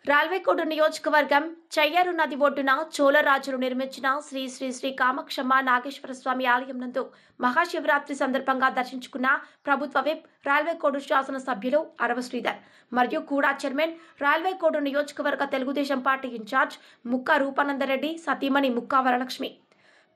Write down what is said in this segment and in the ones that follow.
రాల్వేకోట నియోజకవర్గం చెయ్యేరు నది ఒడ్డున చోళరాజులు నిర్మించిన శ్రీ శ్రీ శ్రీ కామాక్షమ్మ నాగేశ్వర స్వామి ఆలయం నందు మహాశివరాత్రి సందర్భంగా దర్శించుకున్న ప్రభుత్వ విప్ రాల్వేకోట శాసన సభ్యులు అరవ శ్రీధర్ మరియు కూడా చైర్మన్ రాల్వేకోట నియోజకవర్గ తెలుగుదేశం పార్టీ ఇన్ఛార్జ్ ముక్కా రూపానందరెడ్డి సతీమణి ముక్కా వరలక్ష్మి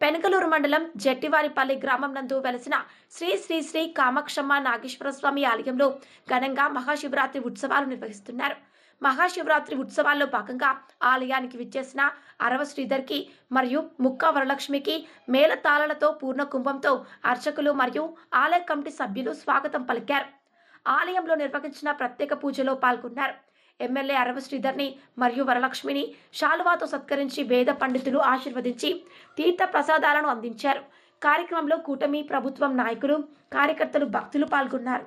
పెనకలూరు మండలం జట్టివారిపల్లి గ్రామం నందు వెలసిన శ్రీ శ్రీ శ్రీ కామాక్షమ్మ నాగేశ్వర స్వామి ఆలయంలో ఘనంగా మహాశివరాత్రి ఉత్సవాలు నిర్వహిస్తున్నారు. మహాశివరాత్రి ఉత్సవాల్లో భాగంగా ఆలయానికి విచ్చేసిన అరవ శ్రీధర్కి మరియు ముక్కా వరలక్ష్మికి మేళతాళాలతో పూర్ణ కుంభంతో అర్చకులు మరియు ఆలయ కమిటీ సభ్యులు స్వాగతం పలికారు. ఆలయంలో నిర్వహించిన ప్రత్యేక పూజలో పాల్గొన్నారు. ఎమ్మెల్యే అరవ శ్రీధర్ని మరియు వరలక్ష్మిని శాలువాతో సత్కరించి వేద పండితులు ఆశీర్వదించి తీర్థ ప్రసాదాలను అందించారు. కార్యక్రమంలో కూటమి ప్రభుత్వం నాయకులు, కార్యకర్తలు, భక్తులు పాల్గొన్నారు.